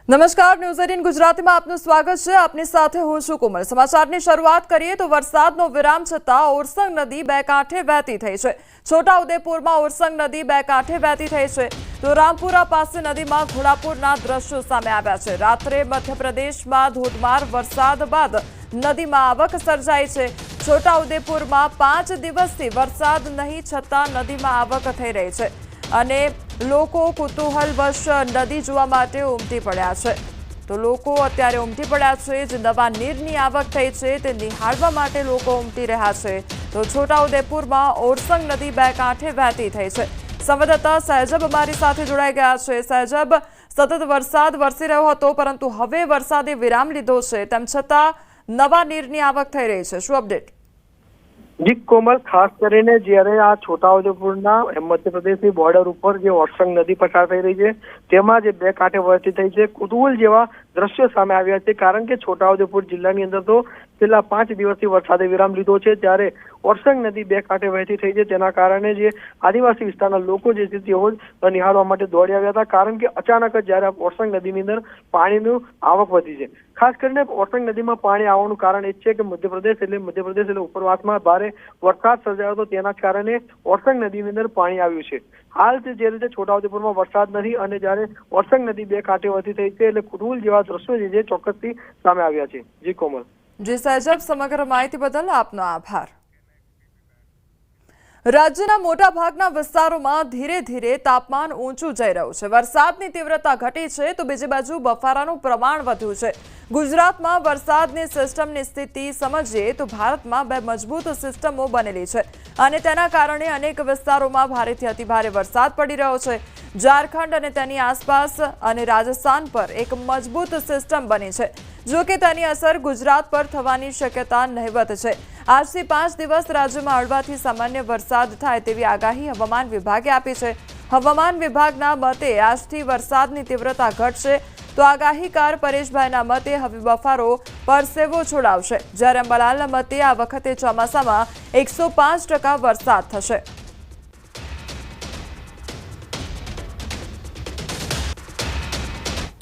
નમસ્કાર, ન્યૂઝ 18 ગુજરાતીમાં આપનું સ્વાગત છે। આપની સાથે હું છું કોમલ। સમાચારની શરૂઆત કરીએ તો વરસાદનો વિરામ છતાં ઓરસંગ નદી બે કાંઠે વહેતી થઈ છે। છોટાઉદેપુરમાં ઓરસંગ નદી બે કાંઠે વહેતી થઈ છે તો રામપુરા પાસે નદીમાં ઘોડાપુરના દ્રશ્યો સામે આવ્યા છે। રાત્રે મધ્યપ્રદેશમાં ધોધમાર વરસાદ બાદ નદીમાં આવક સર્જાઈ છે। છોટાઉદેપુરમાં 5 દિવસથી વરસાદ નહીં છતાં નદીમાં આવક થઈ રહી છે અને લોકો કુતૂહલવશ નદી જોવા માટે ઉમટી પડ્યા છે। તો લોકો અત્યારે ઉમટી પડ્યા છે। જે નવા નીરની આવક થઈ છે તે નિહાળવા માટે લોકો ઉમટી રહ્યા છે। તો છોટાઉદેપુરમાં ઓરસંગ નદી બે કાંઠે વહેતી થઈ છે। સંવાદદાતા સહેજબ અમારી સાથે જોડાઈ ગયા છે। સહેજબ, સતત વરસાદ વરસી રહ્યો હતો પરંતુ હવે વરસાદે વિરામ લીધો છે, તેમ છતાં નવા નીરની આવક થઈ રહી છે, શું અપડેટ? જી કોમલ, ખાસ કરીને જ્યારે આ છોટાઉદેપુરના મધ્યપ્રદેશની બોર્ડર ઉપર જે ઓરસંગ નદી પસાર થઈ રહી છે તેમાં જે બે કાંઠે વહેતી થઈ છે, કુતૂહલ જેવા દ્રશ્યો સામે આવ્યા છે। કારણ કે છોટાઉદેપુર જિલ્લાની અંદર તો છેલ્લા 5 દિવસથી વરસાદે વિરામ લીધો છે, ત્યારે ઓરસંગ નદી બે કાંઠે વહેતી થઈ છે। તેના કારણે જે આદિવાસી વિસ્તારના લોકો જે છે તેઓ નિહાળવા માટે દોડી આવ્યા હતા, કારણ કે અચાનક જ જ્યારે ઓરસંગ નદીની અંદર પાણીની આવક વધી છે। ખાસ કરીને ઓરસંગ નદીમાં પાણી આવવાનું કારણ એ છે કે મધ્યપ્રદેશ એટલે ઉપરવાસમાં ભારે વરસાદ સર્જાયો હતો, તેના કારણે ઓરસંગ નદીની અંદર પાણી આવ્યું છે। હાલ જે રીતે છોટાઉદેપુરમાં વરસાદ નથી અને જ્યારે ઓરસંગ નદી બે કાંઠે વહેતી થઈ છે એટલે કુતૂહલ જેવા દ્રશ્યો જે છે ચોક્કસથી સામે આવ્યા છે। જી કોમલ। જી સહેજબ, સમગ્ર માહિતી બદલ આપનો આભાર। રાજ્યના મોટાભાગના વિસ્તારોમાં ધીરે ધીરે તાપમાન ઊંચું જઈ રહ્યું છે। વરસાદની તીવ્રતા ઘટી છે તો બીજી બાજુ બફારાનું પ્રમાણ વધ્યું છે। ગુજરાતમાં વરસાદની સિસ્ટમની સ્થિતિ સમજીએ તો ભારતમાં બે મજબૂત સિસ્ટમો બનેલી છે અને તેના કારણે અનેક વિસ્તારોમાં ભારેથી અતિભારે વરસાદ પડી રહ્યો છે। ઝારખંડ અને તેની આસપાસ અને રાજસ્થાન પર એક મજબૂત સિસ્ટમ બની છે, જો કે તેની અસર ગુજરાત પર થવાની શક્યતા નહિવત છે। આજથી 5 દિવસ રાજ્યમાં હળવાથી સામાન્ય વરસાદ થાય તેવી આગાહી હવામાન વિભાગે આપી છે। હવામાન વિભાગના મતે આજથી વરસાદની તીવ્રતા ઘટશે તો આગાહીકાર પરેશભાઈના મતે હવે બફારો પરસેવો છોડાવશે, જ્યારે અંબાલાલના મતે આ વખતે ચોમાસામાં 105% વરસાદ થશે।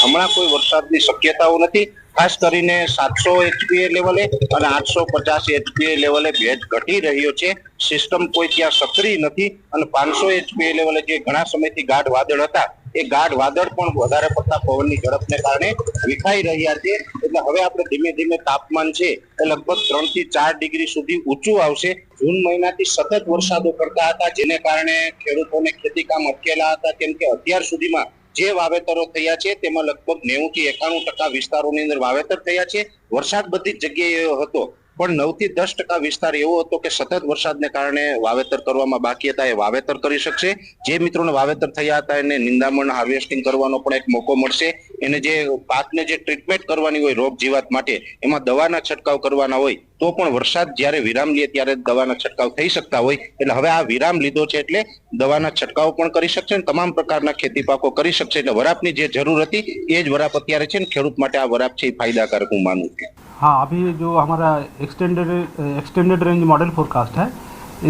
હમણાં કોઈ વરસાદની શક્યતાઓ નથી। ખાસ કરીને 700 એચપીએ લેવલે અને 850 એચપીએ લેવલે ભેજ ઘટી રહ્યો છે। સિસ્ટમ કોઈ ત્યાં સક્રિય નથી અને 500 એચપીએ લેવલે જે ઘણા સમયથી ગાઢ વાદળ હતા એ ગાઢ વાદળ પણ વધારે પડતા પવનની ઝડપને કારણે વિખાઈ રહ્યા છે। એટલે હવે આપણે ધીમે ધીમે તાપમાન છે એ લગભગ 3 થી 4 ડિગ્રી સુધી ઊંચું આવશે। જૂન મહિનાથી સતત વરસાદો પડતા હતા, જેને કારણે ખેડૂતોને ખેતીકામ અટકેલા હતા, કેમ કે અત્યાર સુધીમાં જે વાવેતરો થયા છે તેમાં લગભગ 90 થી 91% વિસ્તારોની અંદર વાવેતર થયા છે। વરસાદ બધી જ જગ્યાએ હતો, પણ 9 થી 10% વિસ્તાર એવો હતો કે સતત વરસાદને કારણે વાવેતર કરવામાં બાકી હતા, એ વાવેતર કરી શકશે। જે મિત્રોને વાવેતર થયા હતા એને નિંદામણ હાર્વેસ્ટિંગ કરવાનો પણ એક મોકો મળશે। એને જે પાકને જે ટ્રીટમેન્ટ કરવાની હોય રોગ જીવાત માટે, એમાં દવાના છંટકાવ કરવાના હોય તો પણ વરસાદ જ્યારે વિરામ લે ત્યારે દવાના છંટકાવ થઈ શકતા હોય। એટલે હવે આ વિરામ લીધો છે એટલે દવાના છંટકાવ પણ કરી શકશે અને તમામ પ્રકારના ખેતી પાકો કરી શકશે। એટલે વરાપની જે જરૂર હતી એ જ વરાપ અત્યારે છે ને ખેડૂત માટે આ વરાપ છે એ ફાયદાકારક હું માનું છું। हाँ, अभी जो हमारा एक्सटेंडेड रेंज मॉडल फोरकास्ट है,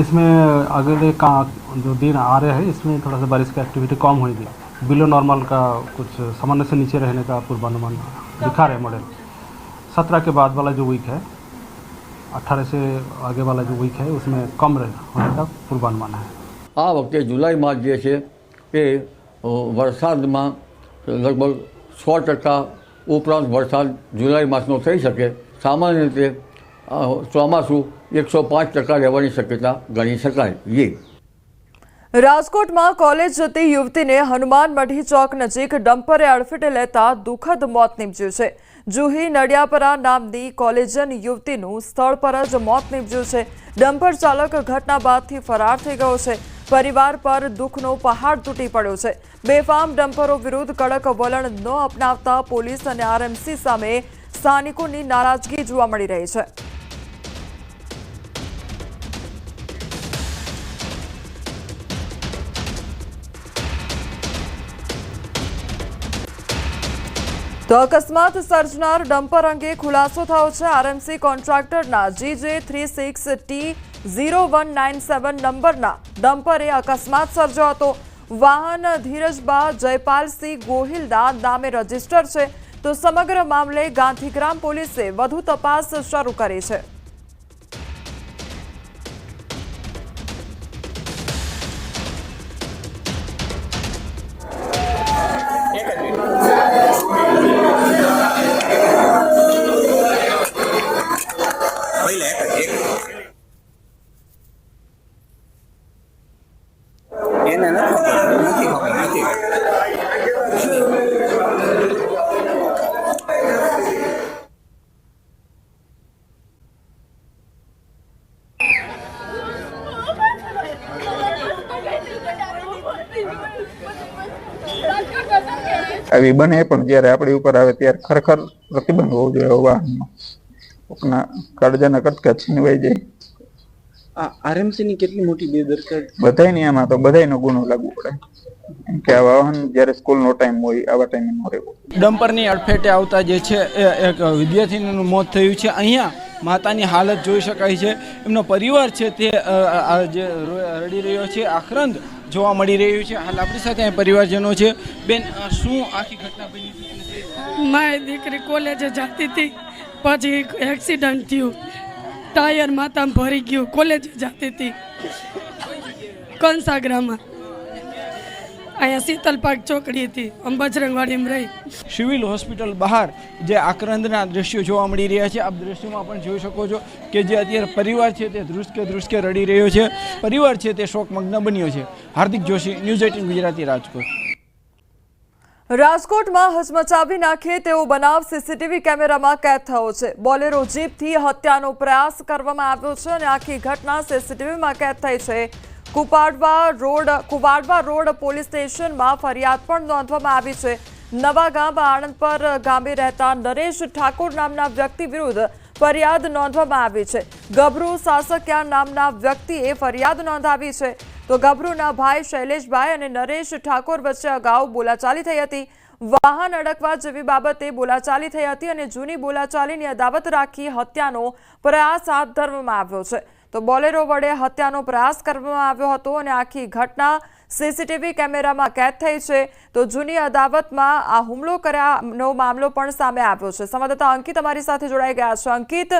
इसमें अगले का जो दिन आ रहे हैं इसमें थोड़ा सा बारिश की एक्टिविटी कम होगी। बिलो नॉर्मल का कुछ सामान्य से नीचे रहने का पूर्वानुमान दिखा रहे हैं मॉडल। 17 के बाद वाला जो वीक है, 18 से आगे वाला जो वीक है उसमें कम होने का पूर्वानुमान है। આ વખતે જુલાઈ માસ જે છે એ વરસાદમાં લગભગ 100% ઉપરાંત વરસાદ જુલાઈ માસનો થઈ શકે। સામાન્ય રીતે ચોમાસું 105% રહેવાની શક્યતા ગણી શકાય। રાજકોટમાં કોલેજ જતી યુવતીને હનુમાન મઢી ચોક નજીક ડમ્પરે અડફેટે લેતા દુઃખદ મોત નીપજ્યું છે। જુહી નડિયાપરા નામની કોલેજન યુવતીનું સ્થળ પર જ મોત નીપજ્યું છે। ડમ્પર ચાલક ઘટના બાદથી ફરાર થઈ ગયો છે। પરિવાર પર દુઃખનો પહાડ તૂટી પડ્યો છે। બેફામ ડમ્પરો વિરુદ્ધ કડક વલણ ન અપનાવતા પોલીસ અને આરએમસી સામે સ્થાનિકોની નારાજગી જોવા મળી રહી છે। તો અકસ્માત સર્જનાર ડમ્પર અંગે ખુલાસો થયો છે। આરએમસી કોન્ટ્રાક્ટરના GJ36T0197 નંબરના ડમ્પરે અકસ્માત સર્જ્યો હતો। વાહન ધીરજબા જયપાલસિંહ ગોહિલના નામે રજીસ્ટર છે। તો સમગ્ર મામલે ગાંધીગ્રામ પોલીસે વધુ તપાસ શરૂ કરી છે। આવી બને પણ જ્યારે આપણી ઉપર આવે ત્યારે ખરેખર પ્રતિબંધ હોવો જોઈએ વાહનમાં કોકના કાળજાના કટકા છીનવાઈ જાય। આરએમસી ની કેટલી મોટી બેદરકારી બધાયની આમાં તો બધાયનો ગુનો લાગુ પડે કેમ કે આ વાહન જ્યારે સ્કૂલનો ટાઈમ હોય આવા ટાઈમે ન રહેવું। ડમ્પરની અડફેટે આવતા જે છે એક વિદ્યાર્થીનું મોત થયું છે। અહીંયા માતાની હાલત જોઈ શકાય છે, એમનો પરિવાર છે તે જે રડી રહ્યો છે, આક્રંદ જોવા મળી રહ્યું છે। હાલ આપણી સાથે અહીં પરિવારજનો છે। બેન, શું આખી ઘટના બની હતી? મારી દીકરી કોલેજે જતી હતી, પછી એક્સિડન્ટ થયું, ટાયર માથામાં ભરી ગયું, કોલેજે જતી હતી કંસાગ્રામાં, અહીંયા શીતલપાક ચોકડી હતી, બજરંગવાડીમાં રહી। સિવિલ હોસ્પિટલ બહાર જે આક્રંદના દ્રશ્યો જોવા મળી રહ્યા છે, આપ દ્રશ્યોમાં પણ જોઈ શકો છો કે જે અત્યારે પરિવાર છે તે ધ્રુસકે રડી રહ્યો છે, પરિવાર છે તે શોકમગ્ન બન્યો છે। હાર્દિક જોશી, ન્યૂઝ 18 ગુજરાતી, રાજકોટ। રાજકોટમાં હચમચાવી નાખે તેવો બનાવ સીસીટીવી કેમેરામાં કેદ થયો છે। બોલેરો જીપથી હત્યાનો પ્રયાસ કરવામાં આવ્યો છે અને આખી ઘટના સીસીટીવીમાં કેદ થઈ છે। કુવાડવા રોડ પોલીસ સ્ટેશનમાં ફરિયાદ પણ નોંધવામાં આવી છે। નવા ગામ આણંદપર ગામે રહેતા નરેશ ઠાકોર નામના વ્યક્તિ વિરુદ્ધ ફરિયાદ નોંધવામાં આવી છે। ગભરુ સાસકિયા નામના વ્યક્તિએ ફરિયાદ નોંધાવી છે। તો ગભરુના ભાઈ શૈલેષભાઈ અને નરેશ ઠાકોર વચ્ચે અગાઉ બોલાચાલી થઈ હતી। વાહન અડકવા જેવી બાબતે બોલાચાલી થઈ હતી અને જૂની બોલાચાલીની અદાવત રાખી હત્યાનો પ્રયાસ હાથ ધરવામાં આવ્યો છે। તો બોલેરો વડે હત્યાનો પ્રયાસ કરવામાં આવ્યો હતો અને આખી ઘટના સીસીટીવી કેમેરામાં કેદ થઈ છે। તો જૂની અદાવતમાં આ હુમલો કર્યાનો મામલો પણ સામે આવ્યો છે। સંવાદદાતા અંકિત અમારી સાથે જોડાઈ ગયા છે। અંકિત,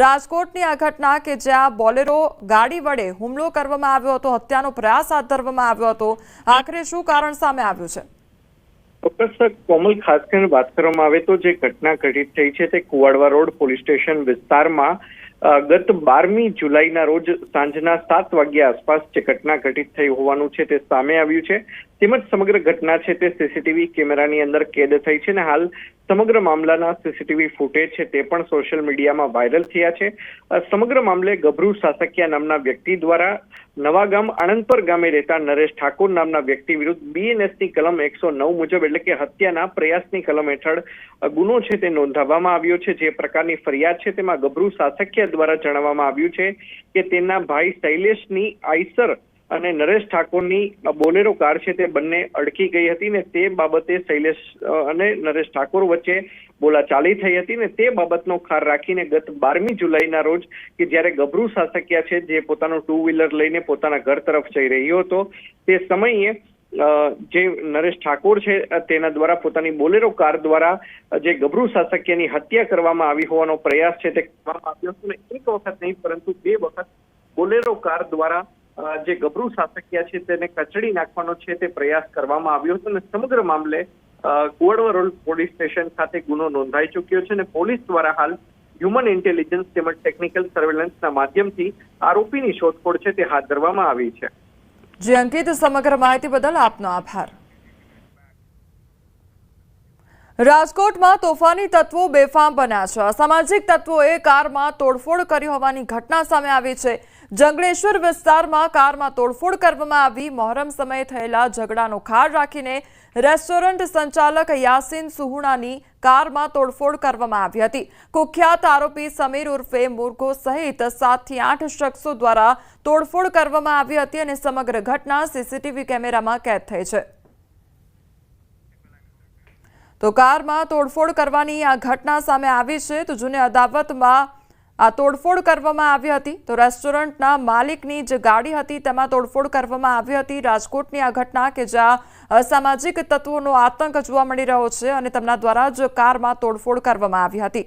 રાજકોટની આ ઘટના કે જ્યાં બોલેરો ગાડી વડે હુમલો કરવામાં આવ્યો હતો, હત્યાનો પ્રયાસ હાથ ધરવામાં આવ્યો હતો, આખરે શું કારણ સામે આવ્યું છે? ચોક્કસ કોમલ, ખાસ કરીને વાત કરવામાં આવે તો જે ઘટના ઘટિત થઈ છે તે કુવાડવા રોડ પોલીસ સ્ટેશન વિસ્તારમાં ગત 12મી જુલાઈના રોજ સાંજના 7 વાગ્યા આસપાસ જે ઘટના ઘટિત થઈ હોવાનું છે તે સામે આવ્યું છે। તેમજ સમગ્ર ઘટના છે તે સીસીટીવી કેમેરાની અંદર કેદ થઈ છે અને હાલ સમગ્ર મામલાના સીસીટીવી ફૂટેજ છે તે પણ સોશિયલ મીડિયામાં વાયરલ થયા છે। સમગ્ર મામલે ગભરુ સાસકિયા નામના વ્યક્તિ દ્વારા નવા ગામ આણંદપર ગામે રહેતા નરેશ ઠાકોર નામના વ્યક્તિ વિરુદ્ધ બીએનએસની કલમ 109 મુજબ એટલે કે હત્યાના પ્રયાસની કલમ હેઠળ ગુનો છે તે નોંધાવવામાં આવ્યો છે। જે પ્રકારની ફરિયાદ છે તેમાં ગભરુ સાસકિયા દ્વારા જણાવવામાં આવ્યું છે કે તેના ભાઈ શૈલેષની આઈસર અને નરેશ ઠાકોરની બોલેરો કાર છે તે બંને અડકી ગઈ હતી ને તે બાબતે શૈલેષ અને નરેશ ઠાકોર વચ્ચે બોલાચાલી થઈ હતી ને તે બાબતનો ખાર રાખીને ગત 12મી જુલાઈના રોજ કે જ્યારે ગભરુ સાસકિયા છે જે પોતાનું 2 વ્હીલર લઈને પોતાના ઘર તરફ જઈ રહ્યો હતો તે સમયે જે નરેશ ઠાકોર છે તેના દ્વારા પોતાની બોલેરો કાર દ્વારા જે ગભરુ સાસકિયાની હત્યા કરવામાં આવી હોવાનો પ્રયાસ છે તે કરવામાં આવ્યો હતો ને એક વખત નહીં પરંતુ 2 વખત બોલેરો કાર દ્વારા જે ગભરુ સાસકિયા છે તેને કચડી નાખવાનો છે તે પ્રયાસ કરવામાં આવ્યો હતો અને સમગ્ર મામલે કુવાડવા રોડ પોલીસ સ્ટેશન ખાતે ગુનો નોંધાઈ ચૂક્યો છે અને પોલીસ દ્વારા હાલ હ્યુમન ઇન્ટેલિજન્સ તેમજ ટેકનિકલ સર્વેલન્સના માધ્યમથી આરોપીની શોધખોળ છે તે હાથ ધરવામાં આવી છે। જી અંકિત, સમગ્ર માહિતી બદલ આપનો આભાર। રાજકોટમાં તોફાની તત્વો બેફામ બન્યા છે। અસામાજિક તત્વોએ કારમાં તોડફોડ કરી હોવાની ઘટના સામે આવી છે। જંગલેશ્વર વિસ્તારમાં કારમાં તોડફોડ કરવામાં આવી। મોહરમ સમયે થયેલા ઝઘડાનો ખાર રાખીને રેસ્ટોરન્ટ સંચાલક યાસીન સુહુણાની કારમાં તોડફોડ કરવામાં આવી હતી। કુખ્યાત આરોપી સમીર ઉર્ફે મુર્ગો સહિત 7 થી 8 શખ્સો દ્વારા તોડફોડ કરવામાં આવી હતી અને સમગ્ર ઘટના સીસીટીવી કેમેરામાં કેદ થઈ છે। તો કારમાં તોડફોડ કરવાની આ ઘટના સામે આવી છે। તો જૂની અદાવતમાં આ તોડફોડ કરવામાં આવી હતી। તો રેસ્ટોરન્ટના માલિકની જે ગાડી હતી તેમાં તોડફોડ કરવામાં આવી હતી। રાજકોટની આ ઘટના કે જ્યાં અસામાજિક તત્વોનો આતંક જોવા મળી રહ્યો છે અને તેમના દ્વારા જ કારમાં તોડફોડ કરવામાં આવી હતી।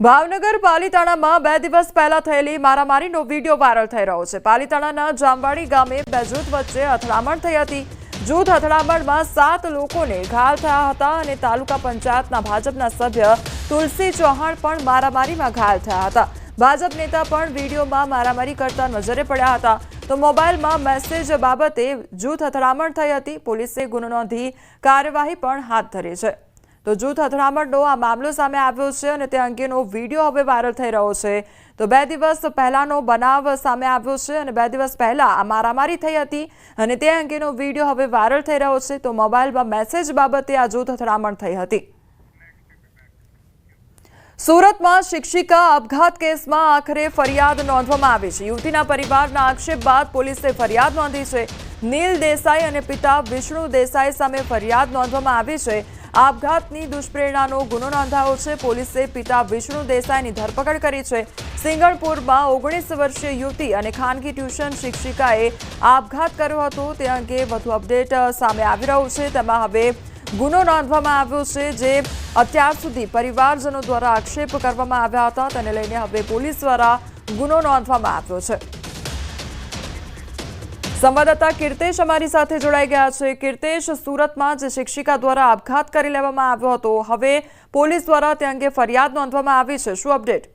ભાવનગર પાલીતાણામાં 2 દિવસ પહેલા થયેલી મારામારીનો વિડીયો વાયરલ થઈ રહ્યો છે। પાલીતાણાના જામવાડી ગામે 2 જૂથ વચ્ચે અથડામણ થઈ હતી। જૂથ અથડામણમાં 7 લોકોને ઘાયલ થયા હતા અને તાલુકા પંચાયતના ભાજપના સભ્ય તુલસી ચૌહાણ પણ મારામારીમાં ઘાયલ થયા હતા। ભાજપ નેતા પણ વિડીયોમાં મારામારી કરતા નજરે પડ્યા હતા। તો મોબાઈલમાં મેસેજ બાબતે જૂથ અથડામણ થઈ હતી। પોલીસે ગુનો નોંધી કાર્યવાહી પણ હાથ ધરી છે। તો જૂથ અથડામણનો આ મામલો સામે આવ્યો છે અને તે અંગેનો વિડીયો હવે વાયરલ થઈ રહ્યો છે। તો 2 દિવસ પહેલાનો બનાવ સામે આવ્યો છે અને 2 દિવસ પહેલા આ મારામારી થઈ હતી અને તે અંગેનો વિડીયો હવે વાયરલ થઈ રહ્યો છે। તો મોબાઈલમાં મેસેજ બાબતે આ જૂથ અથડામણ થઈ હતી। સુરતમાં શિક્ષિકા આપઘાત કેસમાં આખરે ફરિયાદ નોંધવામાં આવી છે। યુવતીના પરિવારના આક્ષેપ બાદ પોલીસે ફરિયાદ નોંધી છે। નીલ દેસાઈ અને પિતા વિષ્ણુ દેસાઈ સામે ફરિયાદ નોંધવામાં આવી છે। આપઘાતની દુષ્પ્રેરણાનો ગુનો નોંધાયો છે। પોલીસે પિતા વિષ્ણુ દેસાઈની ધરપકડ કરી છે। સિંગણપુરમાં 19 વર્ષીય યુવતી અને ખાનગી ટ્યુશન શિક્ષિકાએ આપઘાત કર્યો હતો। તે અંગે વધુ અપડેટ સામે આવી રહ્યું છે। તેમાં હવે ગુનો નોંધવામાં આવ્યો છે, જે અત્યાર સુધી પરિવારજનો દ્વારા આક્ષેપ કરવામાં આવ્યા હતા। તેને લઈને હવે પોલીસ દ્વારા ગુનો નોંધવામાં આવ્યો છે। સંવાદદાતા કીર્તેશ અમારી સાથે જોડાઈ ગયા છે। કીર્તેશ, સુરતમાં જે શિક્ષિકા દ્વારા આપઘાત કરી લેવામાં આવ્યો હતો, હવે પોલીસ દ્વારા તે અંગે ફરિયાદ નોંધવામાં આવી છે, શું અપડેટ?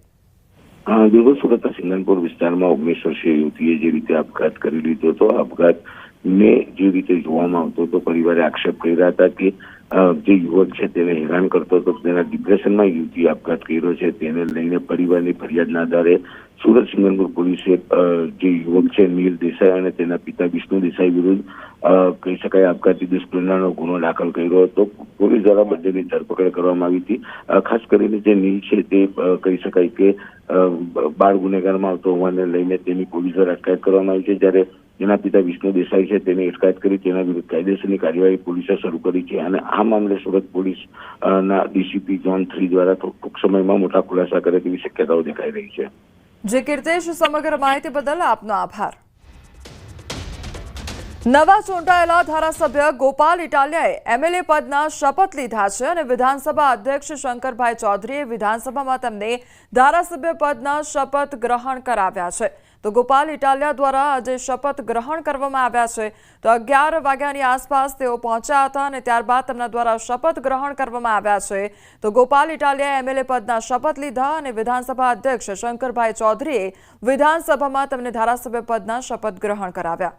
બિલકુલ, સુરતના સિંગણપુર વિસ્તારમાં 19 વર્ષીય યુવતીએ જે રીતે આપઘાત કરી લીધો હતો, આપઘાતને જે રીતે જોવામાં આવતો હતો, પરિવારે આક્ષેપ કર્યા હતા કે જે યુવક છે તેને હેરાન કરતો હતો, તેના ડિપ્રેશનમાં યુવતીએ આપઘાત કર્યો છે। તેને લઈને પરિવારની ફરિયાદના આધારે સુરત સિંગણપુર પોલીસે જે યુવક છે નીલ દેસાઈ અને તેના પિતા વિષ્ણુ દેસાઈ વિરુદ્ધ કહી શકાય આપઘાતી દુષ્પ્રેરણાનો ગુનો દાખલ કર્યો હતો। પોલીસ દ્વારા બંનેની ધરપકડ કરવામાં આવી હતી। ખાસ કરીને જે નીલ છે તે કહી શકાય કે બાળ ગુનેગારમાં આવતો હોવાને લઈને તેની પોલીસ દ્વારા અટકાયત કરવામાં આવી છે। જ્યારે જેના પિતા વિષ્ણુ દેસાઈ છે તેની અટકાયત કરી તેના વિરુદ્ધ કાયદેસરની કાર્યવાહી પોલીસે શરૂ કરી છે અને આ મામલે સુરત પોલીસ ના ડીસીપી ઝોન 3 દ્વારા ટૂંક સમયમાં મોટા ખુલાસા કરે તેવી શક્યતાઓ દેખાઈ રહી છે। જે કીર્તેશ, સમગ્ર માહિતી બદલ આપનો આભાર। નવા ચૂંટાયેલા ધારાસભ્ય ગોપાલ ઇટાલિયાએ એમએલએ પદના શપથ લીધા છે અને વિધાનસભા અધ્યક્ષ શંકરભાઈ ચૌધરીએ વિધાનસભામાં તેમને ધારાસભ્ય પદના શપથ ગ્રહણ કરાવ્યા છે। તો ગોપાલ ઇટાલિયા દ્વારા આજે શપથ ગ્રહણ કરવામાં આવ્યા છે। તો 11 વાગ્યાની આસપાસ તેઓ પહોંચ્યા હતા અને ત્યારબાદ તેમના દ્વારા શપથ ગ્રહણ કરવામાં આવ્યા છે। તો ગોપાલ ઇટાલિયાએ એમએલએ પદના શપથ લીધા અને વિધાનસભા અધ્યક્ષ શંકરભાઈ ચૌધરીએ વિધાનસભામાં તેમને ધારાસભ્ય પદના શપથ ગ્રહણ કરાવ્યા।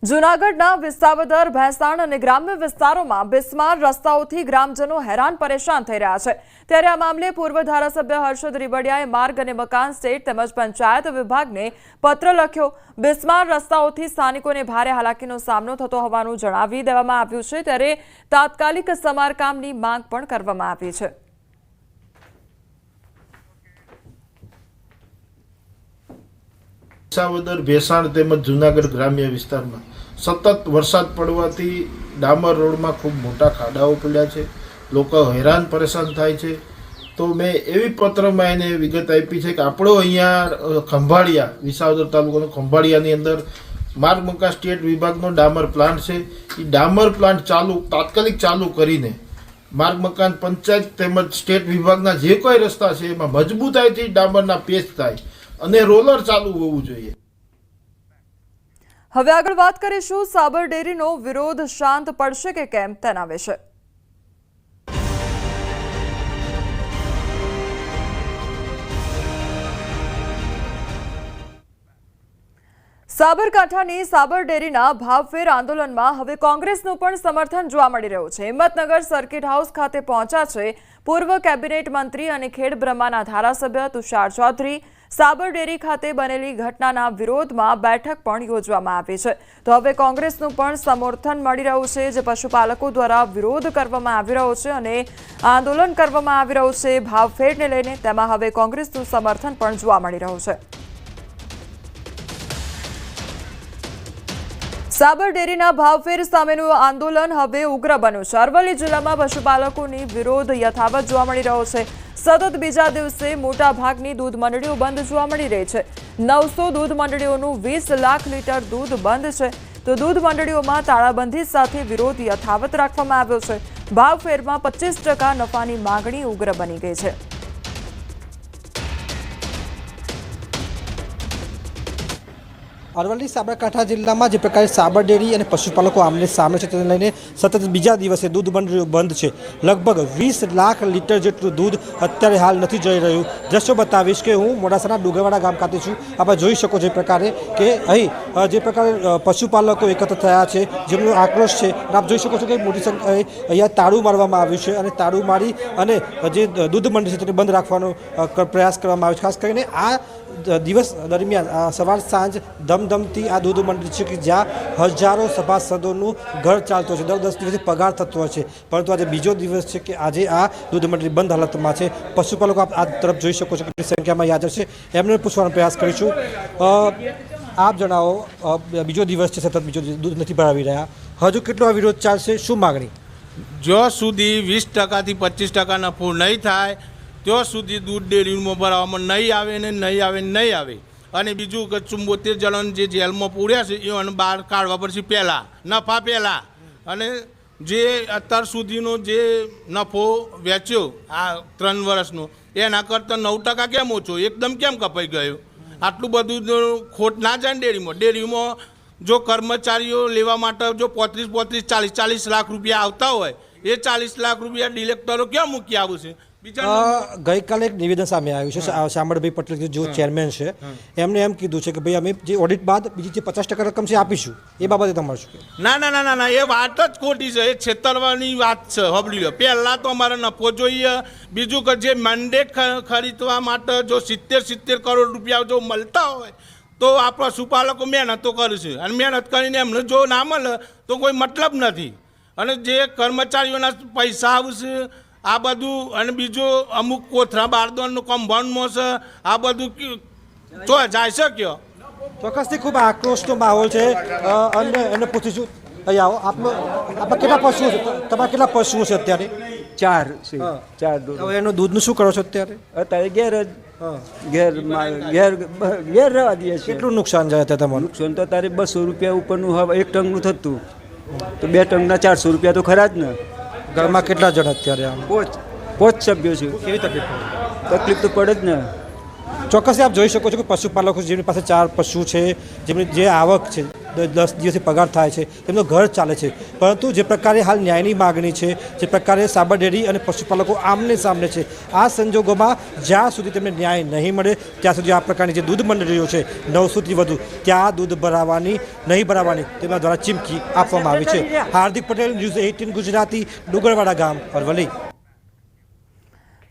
જૂનાગઢના વિસાવદર, ભેંસાણ અને ગ્રામ્ય વિસ્તારોમાં બિસ્માર રસ્તાઓથી ગ્રામજનો હેરાન પરેશાન થઈ રહ્યા છે। ત્યારે આ મામલે પૂર્વ ધારાસભ્ય હર્ષદ રીબડિયાએ માર્ગ અને મકાન સ્ટેટ તેમજ પંચાયત વિભાગને પત્ર લખ્યો। બિસ્માર રસ્તાઓથી સ્થાનિકોને ભારે હાલાકીનો સામનો થતો હોવાનું જણાવી દેવામાં આવ્યું છે। ત્યારે તાત્કાલિક સમારકામની માંગ પણ કરવામાં આવી છે। વિસાવદર, ભેંસાણ તેમજ જૂનાગઢ ગ્રામ્ય વિસ્તારમાં સતત વરસાદ પડવાથી ડામર રોડમાં ખૂબ મોટા ખાડાઓ પડ્યા છે। લોકો હેરાન પરેશાન થાય છે। તો મેં એવી પત્રમાં એને વિગત આપી છે કે આપણો અહીંયા ખંભાળિયા, વિસાવદર તાલુકાનો ખંભાળિયાની અંદર માર્ગ મકાન સ્ટેટ વિભાગનો ડામર પ્લાન્ટ છે। એ ડામર પ્લાન્ટ તાત્કાલિક ચાલુ કરીને માર્ગ મકાન પંચાયત તેમજ સ્ટેટ વિભાગના જે કોઈ રસ્તા છે એમાં મજબૂતાઈથી ડામરના પેચ થાય અને રોલર ચાલુ હોવું જોઈએ। હવે આગળ વાત કરીશું સાબર ડેરીનો વિરોધ શાંત પડશે કે કેમ તેના વિશે। સાબરકાંઠાની સાબર ડેરીના ભાવફેર આંદોલનમાં હવે કોંગ્રેસનું પણ સમર્થન જોવા મળી રહ્યું છે। હિંમતનગર સર્કિટ હાઉસ ખાતે પહોંચ્યા છે પૂર્વ કેબિનેટ મંત્રી અને ખેડબ્રહ્માના ધારાસભ્ય તુષાર ચૌધરી। સાબર ડેરી ખાતે બનેલી ઘટનાના વિરોધમાં બેઠક પણ યોજવામાં આવી છે। તો હવે કોંગ્રેસનું પણ સમર્થન મળી રહ્યું છે, જે પશુપાલકો દ્વારા વિરોધ કરવામાં આવી રહ્યો છે અને આંદોલન કરવામાં આવી રહ્યું છે ભાવફેરને લઈને। તેમાં હવે કોંગ્રેસનું સમર્થન પણ જોવા મળી રહ્યું છે। સાબર ડેરીના ભાવફેર સામેનું આંદોલન હવે ઉગ્ર બન્યું છે। અરવલ્લી જિલ્લામાં પશુપાલકોની વિરોધ યથાવત જોવા મળી રહ્યો છે। સતત બીજા દિવસે મોટા ભાગની દૂધ મંડળીઓ બંધ જોવા મળી રહી છે। 900 દૂધ મંડળીઓનું 20 લાખ લીટર દૂધ બંધ છે, તો દૂધ મંડળીઓમાં તાળાબંધી સાથે વિરોધ યથાવત રાખવામાં આવ્યો છે। ભાવફેરમાં 25% નફાની માંગણી ઉગ્ર બની ગઈ છે। અરવલ્લી સાબરકાંઠા જિલ્લામાં જે પ્રકારે સાબર ડેરી અને પશુપાલકો આમને સામે છે તેને લઈને સતત બીજા દિવસે દૂધ મંડળીઓ બંધ છે। લગભગ 20 લાખ લીટર જેટલું દૂધ અત્યારે હાલ નથી જઈ રહ્યું। દ્રશ્યો બતાવીશ કે હું મોડાસાના ડુંગરવાડા ગામ ખાતે છું। આપણે જોઈ શકો છો એ પ્રકારે કે અહીં જે પ્રકારે પશુપાલકો એકત્ર થયા છે, જેમનો આક્રોશ છે, આપ જોઈ શકો છો કે મોટી સંખ્યાએ અહીંયા તાળું મારવામાં આવ્યું છે અને તાળું મારી અને જે દૂધ મંડળી છે તેને બંધ રાખવાનો પ્રયાસ કરવામાં આવ્યો છે। ખાસ કરીને આ દિવસ દરમિયાન સવાર સાંજ ધમધમતી આ દૂધ મંડળી છે કે જ્યાં હજારો સભાસદોનું ઘર ચાલતું છે, દર 10 દિવસે પગાર થતો હોય છે, પરંતુ આજે બીજો દિવસ છે કે આજે આ દૂધ મંડળી બંધ હાલતમાં છે। પશુપાલકો આપ આ તરફ જોઈ શકો છો કેટલી સંખ્યામાં હાજર છે, એમને પૂછવાનો પ્રયાસ કરીશું। આપ જણાવો, બીજો દિવસ છે, સતત બીજો દૂધ નથી ભરાવી રહ્યા, હજુ કેટલો આ વિરોધ ચાલશે, શું માગણી? જ્યાં સુધી 20% થી 25% નફો નહીં થાય ત્યાં સુધી દૂધ ડેરીમાં ભરાવામાં નહીં આવે ને નહીં આવે નહીં આવે। અને બીજું કે 74 જણ જે જેલમાં પૂર્યા છે એને બહાર કાઢવા પડશે પહેલાં, નફા પહેલાં। અને જે અત્યાર સુધીનો જે નફો વેચ્યો આ 3 વર્ષનો એના કરતાં 9% કેમ ઓછો, એકદમ કેમ કપાઈ ગયો? આટલું બધું ખોટ ના જાય ડેરીમાં જો કર્મચારીઓ લેવા માટે જો 40 લાખ રૂપિયા આવતા હોય એ 40 લાખ રૂપિયા ડિરેક્ટરો ક્યાં મૂકી આવશે? ગઈકાલે એક નિવેદન સામે આવ્યું છે, શામળભાઈ પટેલ જે ચેરમેન છે એમને એમ કીધું છે કે ભાઈ અમે જે ઓડિટ બાદ બીજી જે 50% રકમ છે આપીશું, એ બાબતે તમારે શું? ના, એ વાત જ ખોટી છે, એ છેતરવાની વાત છે। હબળી લો, પહેલાં તો અમારે નફો જોઈએ, બીજું કે જે મેન્ડેટ ખરીદવા માટે જો 70 કરોડ રૂપિયા જો મળતા હોય તો આ પશુપાલકો મહેનતો કરશે, અને મહેનત કરીને એમને જો ના મળે તો કોઈ મતલબ નથી। અને જે કર્મચારીઓના પૈસા આવશે આ બધું, અને બીજું અમુક કોથરા બારદોનનું કમ્પાઉન્ડમાં છે, આ બધું જો જાય છે કયો? ચોક્કસથી ખૂબ આક્રોશનો માહોલ છે। અને એને પૂછીશું, અહીંયા આવો, આપણા કેટલા પશુઓ છે? તમારા કેટલા પશુઓ છે અત્યારે? 4 છે, 4 દૂધ। હવે એનું દૂધનું શું કરો છો અત્યારે? અત્યારે ઘેર રહેવા દઈએ છીએ। કેટલું નુકસાન જાય અત્યારે તમારું? નુકસાન તો તારે 200 રૂપિયા ઉપરનું હવે 1 ટનનું થતું, તો 2 ટનના 400 રૂપિયા તો ખરા જ ને। ઘરમાં કેટલા જણ અત્યારે? આમ 5 સભ્યો છે। કેવી તકલીફ પડે? તકલીફ તો પડે જ ને। ચોક્કસથી આપ જોઈ શકો છો કે પશુપાલકો જેમની પાસે 4 પશુ છે, જેમની જે આવક છે, 10 દિવસે પગાર થાય છે, તેમનો ઘર ચાલે છે, પરંતુ જે પ્રકારે હાલ ન્યાયની માગણી છે, જે પ્રકારે સાબર ડેરી અને પશુપાલકો આમને સામને છે, આ સંજોગોમાં જ્યાં સુધી તેમને ન્યાય નહીં મળે ત્યાં સુધી આ પ્રકારની જે દૂધ મંડળીઓ છે 900થી વધુ ત્યાં દૂધ નહીં ભરાવાની તેમના દ્વારા ચીમકી આપવામાં આવી છે। હાર્દિક પટેલ, ન્યૂઝ 18 ગુજરાતી, ડુંગરવાડા ગામ, અરવલ્લી।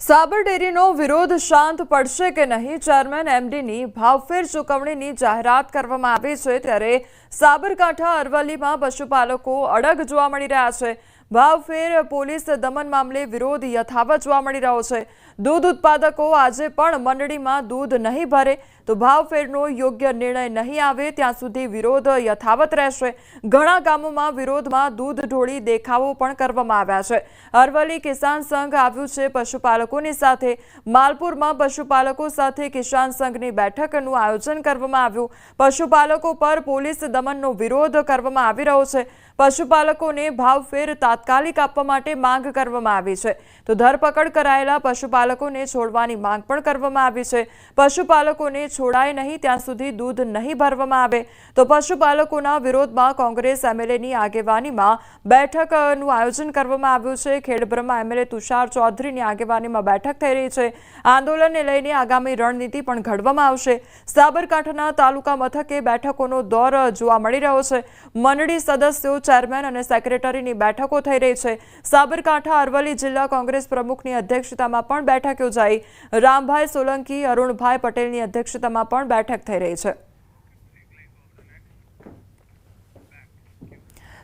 સાબર ડેરીનો વિરોધ શાંત પડશે કે નહીં? ચેરમેન એમડીની ભાવફેર ચૂકવણીની જાહેરાત કરવામાં આવી છે, ત્યારે સાબરકાંઠા અરવલ્લીમાં પશુપાલકો અડગ જોવા મળી રહ્યા છે। ભાવફેર પોલીસ દમન મામલે વિરોધ યથાવત જોવા મળી રહ્યો છે। દૂધ ઉત્પાદકો આજે પણ મંડળીમાં દૂધ નહીં ભરે તો ભાવફેરનો યોગ્ય નિર્ણય નહીં આવે ત્યાં સુધી વિરોધ યથાવત રહેશે। ઘણા ગામોમાં વિરોધમાં દૂધ ઢોળી દેખાવો પણ કરવામાં આવ્યા છે। અરવલ્લી કિસાન સંઘ આવ્યું છે પશુપાલકોની સાથે। માલપુરમાં પશુપાલકો સાથે કિસાન સંઘની બેઠકનું આયોજન કરવામાં આવ્યું। પશુપાલકો પર પોલીસ દમનનો વિરોધ કરવામાં આવી રહ્યો છે। પશુપાલકોને ભાવફેર તાત્કાલિક આપવા માટે માંગ કરવામાં આવી છે, તો ધરપકડ કરાયેલા પશુપાલકોને છોડવાની માંગ પણ કરવામાં આવી છે। પશુપાલકોને છોડાય નહીં ત્યાં સુધી દૂધ નહીં ભરવામાં આવે તો પશુપાલકોના વિરોધમાં કોંગ્રેસ એમએલએની આગેવાનીમાં બેઠકનું આયોજન કરવામાં આવ્યું છે। ખેડબ્રહ્મા એમએલએ તુષાર ચૌધરીની આગેવાનીમાં બેઠક થઈ રહી છે। આંદોલનને લઈને આગામી રણનીતિ પણ ઘડવામાં આવશે। સાબરકાંઠાના તાલુકા મથકે બેઠકોનો દોર જોવા મળી રહ્યો છે। મંડળી સદસ્યો, ચેરમેન અને સેક્રેટરીની બેઠકો થઈ રહી છે। સાબરકાંઠા અરવલ્લી જિલ્લા કોંગ્રેસ પ્રમુખની અધ્યક્ષતામાં પણ બેઠક યોજાઈ। રામભાઈ સોલંકી, અરુણભાઈ પટેલની અધ્યક્ષતામાં પણ બેઠક થઈ રહી છે।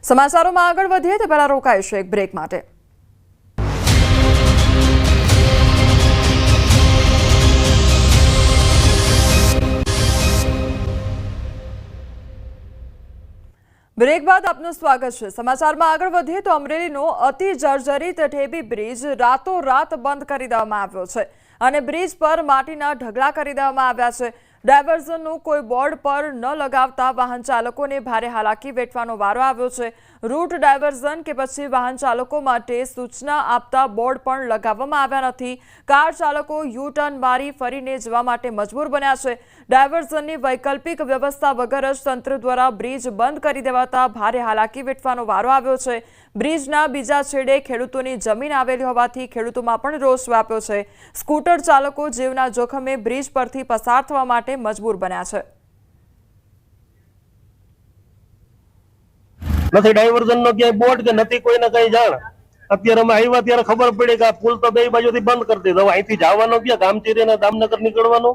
સમાચારોમાં આગળ વધીએ તે પહેલા રોકાઈશું એક બ્રેક માટે। બ્રેક બાદ આપનું સ્વાગત છે। સમાચારમાં આગળ વધીએ તો અમરેલીનો અતિ જર્જરિત ઢેબી બ્રિજ રાતોરાત બંધ કરી દેવામાં આવ્યો છે અને બ્રિજ પર માટીના ઢગલા કરી દેવામાં આવ્યા છે। ડાયવર્ઝનનું કોઈ બોર્ડ પર ન લગાવતા વાહન ચાલકોને ભારે હાલાકી વેઠવાનો વારો આવ્યો છે। રૂટ ડાયવર્ઝન કે પછી વાહન ચાલકો માટે સૂચના આપતા બોર્ડ પણ લગાવવામાં આવ્યા નથી। કાર ચાલકો યુ ટર્ન મારી ફરીને જવા માટે મજબૂર બન્યા છે। ડાયવર્ઝનની વૈકલ્પિક વ્યવસ્થા વગર જ તંત્ર દ્વારા બ્રિજ બંધ કરી દેવાતા ભારે હાલાકી વેઠવાનો વારો આવ્યો છે। બ્રિજના બીજા છેડે ખેડૂતોની જમીન આવેલી હોવાથી ખેડૂતોમાં પણ રોષ વ્યાપ્યો છે। સ્કૂટર ચાલકો જીવના જોખમે બ્રિજ પરથી પસાર થવા માટે મજબૂર બન્યા છે। નથી ડાયવર્ઝન નો ક્યાંય બોર્ડ કે નથી કોઈને કઈ જાણ। અત્યારે અમે આવ્યા ત્યારે ખબર પડી કે આ પુલ તો બે બાજુથી બંધ કરી દીધો। અહીંથી જવાનો ક્યાં ગામચીરી અને દામનગર નીકળવાનો?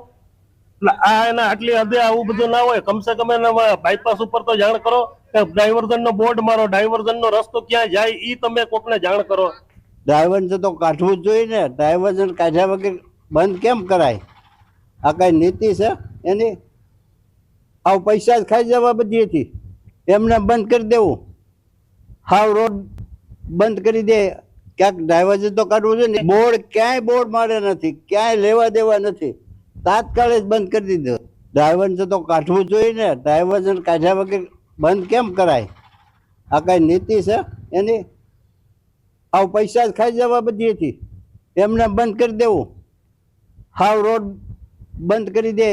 એટલે આ એના આટલી હદે આવું બધું ના હોય। કમસે કમ બાયપાસ ઉપર તો જાણ કરો કે ડાયવર્ઝન નો બોર્ડ મારો, ડાયવર્ઝન નો રસ્તો ક્યાં જાય ઈ તમે કોકને જાણ કરો। ડાયવર્ઝન તો કાઢવું જ જોઈએ ને। ડાયવર્ઝન કાઢ્યા વગર બંધ કેમ કરાય? આ કઈ નીતિ છે એની? આવ પૈસા જ ખાઈ જવા બધીથી એમને બંધ કરી દેવું। હાવ રોડ બંધ કરી દે, ક્યાંક ડાયવર્ઝન તો કાઢવું જોઈએ ને। બોર્ડ ક્યાંય બોર્ડ મારે નથી, ક્યાંય લેવા દેવા નથી, તાત્કાલિક બંધ કરી દીધો। ડાયવર્ઝન તો કાઢવું જ જોઈએ ને। ડાયવર્ઝન કાઢ્યા વગર બંધ કેમ કરાય? આ કઈ નીતિ છે એની? આવ પૈસા જ ખાઈ જવા બધીથી એમને બંધ કરી દેવું। હાવ રોડ બંધ કરી દે,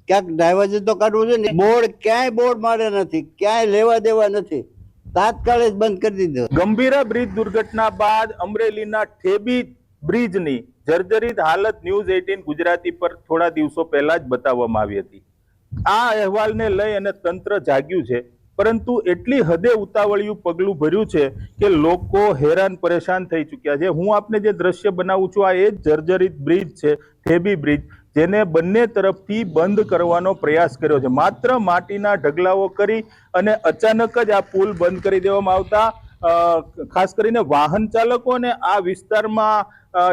ક્યાંક ડાયવર્ઝન તો કાઢવું જોઈએ ને। બોર્ડ ક્યાંય બોર્ડ મારે નથી, ક્યાંય લેવા દેવા નથી, તાત્કાલિક બંધ કરી દીધો। ગંભીરા બ્રિજ દુર્ઘટના બાદ અમરેલીના ઠેબી બ્રિજની જર્જરિત હાલત ન્યૂઝ 18 ગુજરાતી પર થોડા દિવસો પહેલા જ બતાવવામાં આવી હતી। આ અહેવાલને લઈ અને તંત્ર જાગ્યું છે, પરંતુ એટલી હદે ઉતાવળિયું પગલું ભર્યું છે કે લોકો હેરાન પરેશાન થઈ ચૂક્યા છે। હું આપને જે દ્રશ્ય બનાવું છું આ એ જ જર્જરિત બ્રિજ છે, ઠેબી બ્રિજ, જેને બંને તરફથી બંધ કરવાનો પ્રયાસ કર્યો છે। માત્ર માટીના ઢગલાઓ કરી અને અચાનક જ આ પુલ બંધ કરી દેવામાં આવતા ખાસ કરીને વાહન ચાલકો અને આ વિસ્તારમાં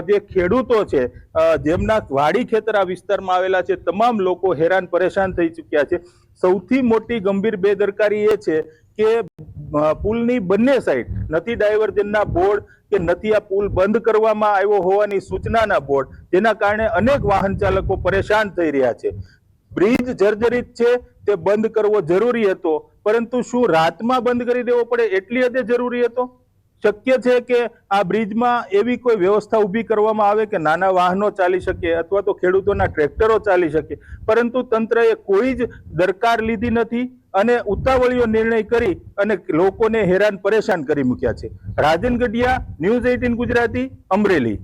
જે ખેડૂતો છે, જેમના વાડી ખેતર આ વિસ્તારમાં આવેલા છે, તમામ લોકો હેરાન પરેશાન થઈ ચૂક્યા છે। સૌથી મોટી ગંભીર બેદરકારી એ છે કે પુલની બંને સાઈડ નથી ડાયવર્ઝનના બોર્ડ કે નથી આ પુલ બંધ કરવામાં આવ્યો હોવાની સૂચનાના બોર્ડ, જેના કારણે અનેક વાહન ચાલકો પરેશાન થઈ રહ્યા છે। બ્રિજ જર્જરિત છે, તે બંધ કરવો જરૂરી હતો, પરંતુ શું રાતમાં બંધ કરી દેવો પડે એટલી હદે જરૂરી હતો? શક્ય છે કે આ બ્રિજમાં એવી કોઈ વ્યવસ્થા ઊભી કરવામાં આવે કે નાના વાહનો ચાલી શકે અથવા તો ખેડૂતોના ટ્રેક્ટરો ચાલી શકે, પરંતુ તંત્રએ કોઈ જ દરકાર લીધી નથી અને ઉતાવળિયો નિર્ણય કરી અને લોકોને હેરાન પરેશાન કરી મૂક્યા છે। રાજન ગઢિયા, ન્યૂઝ 18 ગુજરાતી, અમરેલી।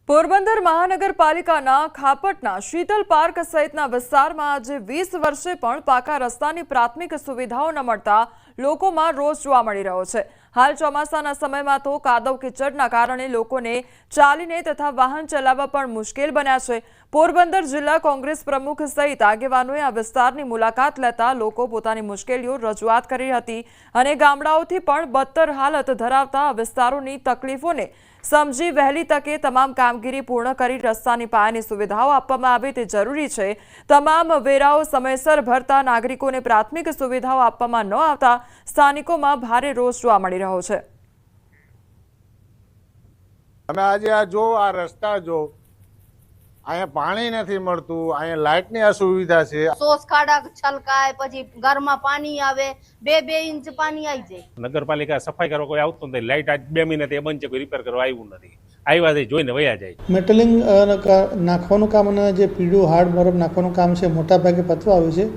પોરબંદર મહાનગરપાલિકાના ખાપટના શીતલ પાર્ક સહિતના વિસ્તારમાં આજે 20 વર્ષે પણ પાકા રસ્તાની પ્રાથમિક સુવિધાઓ ન મળતા લોકોમાં રોષ જોવા મળી રહ્યો છે। હાલ ચોમાસાના સમયમાં તો કાદવ કીચડના કારણે લોકોને ચાલીને તથા વાહન ચલાવવા પણ મુશ્કેલ બન્યા છે। પોરબંદર જિલ્લા કોંગ્રેસ પ્રમુખ સહિત આગેવાનોએ આ વિસ્તારની મુલાકાત લેતા લોકો પોતાની મુશ્કેલીઓ રજૂઆત કરી હતી અને ગામડાઓથી પણ બદતર હાલત ધરાવતા આ વિસ્તારોની તકલીફોને સમજી વહેલી તકે તમામ કામગીરી પૂર્ણ કરી રસ્તાની પાયાની સુવિધાઓ આપવામાં આવે તે જરૂરી છે। તમામ વેરાઓ સમયસર ભરતા નાગરિકોને પ્રાથમિક સુવિધાઓ આપવામાં ન આવતા સ્થાનિકોમાં ભારે રોષ જોવા મળી રહ્યો છે। તમે આજે આ જો આ રસ્તા જો, અહીંયા પાણી નથી મળતું, અહીંયા લાઇટની અસુવિધા છે। સોસ ખાડા છલકાય, પછી ઘરમાં પાણી આવે, 2 ઇંચ પાણી આવી જાય। નગરપાલિકા સફાઈ કરવા કોઈ આવતું નથી, લાઇટ આજ 2 મહિનાથી બંધ છે, કોઈ રિપેર કરવા આવ્યું નથી, આવ્યા છે જોઈને વયા જાય। મેટલિંગ નાખવાનું કામ અને જે પીળું હાર્ડ બરફ નાખવાનું કામ છે મોટા ભાગે પતવા આવ્યું છે।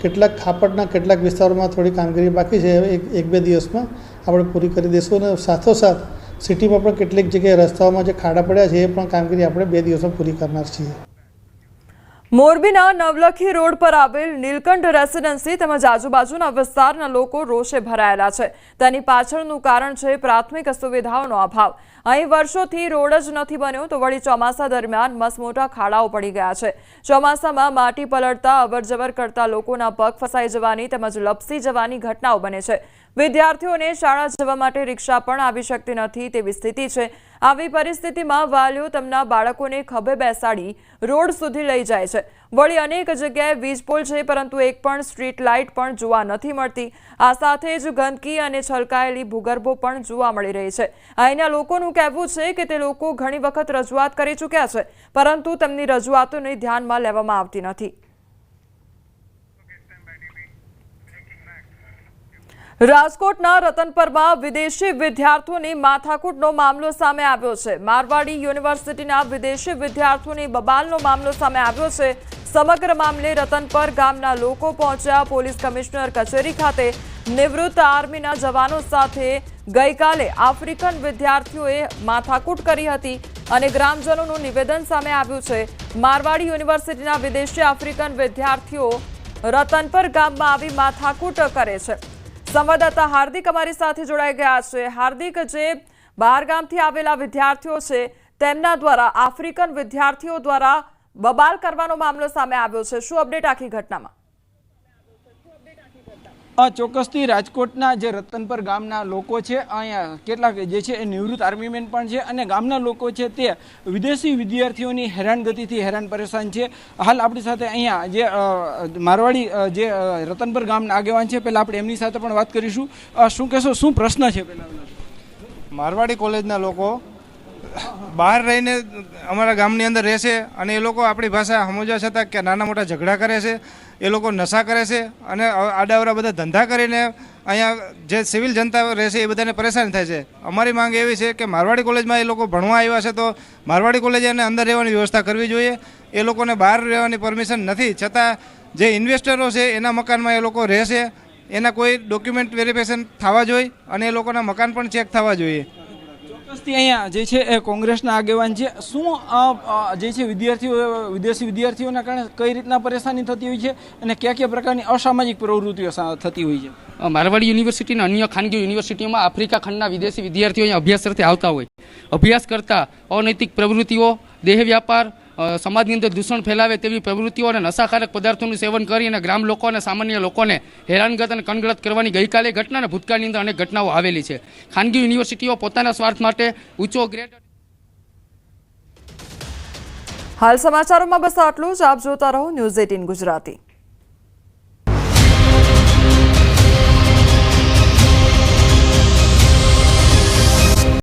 કેટલાક ખાપટના કેટલાક વિસ્તારોમાં થોડી કામગીરી બાકી છે, 1-2 દિવસમાં આપણે પૂરી કરી દઈશું અને સાથોસાથ સિટીમાં પણ કેટલીક જગ્યાએ રસ્તાઓમાં જે ખાડા પડ્યા છે એ પણ કામગીરી આપણે 2 દિવસમાં પૂરી કરનાર છીએ। મોરબીના નવલખી રોડ પર આવેલ નીલકંઠ રેસિડેન્સી તેમજ આજુબાજુના વિસ્તારના લોકો રોષે ભરાયેલા છે। તેની પાછળનું કારણ છે પ્રાથમિક સુવિધાઓનો અભાવ। અહીં વર્ષોથી રોડ જ નથી બન્યો તો વળી ચોમાસા દરમિયાન મસમોટા ખાડાઓ પડી ગયા છે। ચોમાસામાં માટી પલળતા અવરજવર કરતા લોકોના પગ ફસાઈ જવાની તેમજ લપસી જવાની ઘટનાઓ બને છે। વિદ્યાર્થીઓને શાળા જવા માટે રિક્ષા પણ આવી શકતી નથી તેવી સ્થિતિ છે। આવી પરિસ્થિતિમાં વાલીઓ તેમના બાળકોને ખભે બેસાડી રોડ સુધી લઈ જાય છે। વળી અનેક જગ્યાએ વીજ પોલ છે, પરંતુ એક પણ સ્ટ્રીટ લાઇટ પણ જોવા નથી મળતી. આ સાથે જ ગંદકી અને છલકાયેલી ભૂગર્ભો પણ જોવા મળી રહી છે. અહીંના લોકોનું કહેવું છે કે તે લોકો ઘણી વખત રજૂઆત કરી ચૂક્યા છે, પરંતુ તેમની રજૂઆતોને ધ્યાનમાં લેવામાં આવતી નથી. રાજકોટના રતનપરમાં વિદેશી વિદ્યાર્થીઓની માથાકૂટનો મામલો સામે આવ્યો છે. મારવાડી યુનિવર્સિટીના વિદેશી વિદ્યાર્થીઓની બબાલનો મામલો સામે આવ્યો છે. સમગ્ર મામલે રતનપર ગામના લોકો પહોંચ્યા. પોલીસ કમિશનર કચેરી ખાતે નિવૃત્ત આર્મીના જવાનો સાથે ગઈકાલે આફ્રિકન વિદ્યાર્થીઓએ માથાકૂટ કરી હતી અને ગ્રામજનોનું નિવેદન સામે આવ્યું છે. મારવાડી યુનિવર્સિટીના વિદેશી આફ્રિકન વિદ્યાર્થીઓ રતનપર ગામમાં આવી માથાકૂટ કરે છે. સંવાદદાતા હાર્દિક અમારી સાથે જોડાઈ ગયા છે. હાર્દિક, જે બહાર ગામથી આવેલા વિદ્યાર્થીઓ છે તેમના દ્વારા આફ્રિકન વિદ્યાર્થીઓ દ્વારા બબાલ કરવાનો મામલો સામે આવ્યો છે, શું અપડેટ આખી ઘટનામાં? ચોક્કસથી રાજકોટના જે રતનપર ગામના લોકો છે, અહીંયા કેટલાક જે છે એ નિવૃત્ત આર્મીમેન પણ છે અને ગામના લોકો છે તે વિદેશી વિદ્યાર્થીઓની હેરાનગતિથી હેરાન પરેશાન છે. હાલ આપણી સાથે અહીંયા જે મારવાડી જે રતનપર ગામના આગેવાન છે, પહેલાં આપણે એમની સાથે પણ વાત કરીશું. શું કહેશો, શું પ્રશ્ન છે? પહેલાં મારવાડી કોલેજના લોકો બહાર રહીને અમારા ગામની અંદર રહેશે અને એ લોકો આપણી ભાષા સમજવા છતાં કે નાના મોટા ઝઘડા કરે છે, એ લોકો નશા કરે છે અને આડાવડા બધા ધંધા કરીને અહીંયા જે સિવિલ જનતા રહેશે એ બધાને પરેશાન થાય છે. અમારી માંગ એવી છે કે મારવાડી કોલેજમાં એ લોકો ભણવા આવ્યા છે તો મારવાડી કોલેજે એને અંદર રહેવાની વ્યવસ્થા કરવી જોઈએ. એ લોકોને બહાર રહેવાની પરમિશન નથી, છતાં જે ઇન્વેસ્ટરો છે એના મકાનમાં એ લોકો રહેશે, એના કોઈ ડોક્યુમેન્ટ વેરિફિકેશન થવા જોઈએ અને એ લોકોના મકાન પણ ચેક થવા જોઈએ. અહીંયા જે છે એ કોંગ્રેસના આગેવાન છે. શું જે છે વિદેશી વિદ્યાર્થીઓના કારણે કઈ રીતના પરેશાની થતી હોય છે અને કયા કયા પ્રકારની અસામાજિક પ્રવૃત્તિઓ થતી હોય છે? મારવાડી યુનિવર્સિટી અને અન્ય ખાનગી યુનિવર્સિટીઓમાં આફ્રિકા ખંડના વિદેશી વિદ્યાર્થીઓ અહીંયા અભ્યાસ અર્થે આવતા હોય. અભ્યાસ કરતા અનૈતિક પ્રવૃત્તિઓ, દેહ વ્યાપાર, સમાજની અંદર દૂષણ ફેલાવે તેવી પ્રવૃત્તિઓ અને નશાકારક પદાર્થોનું સેવન કરી અને ગ્રામ લોકો અને સામાન્ય લોકોને હેરાનગત અને કનગળત કરવાની ગઈકાલે ઘટના અને ભૂતકાળની અંદર અનેક ઘટનાઓ આવેલી છે. ખાનગી યુનિવર્સિટીઓ પોતાના સ્વાર્થ માટે ઊંચો ગ્રેડ. હાલ સમાચારોમાં બસ આટલું જ. આપ જોતા રહો ન્યૂઝ 18 ગુજરાતી.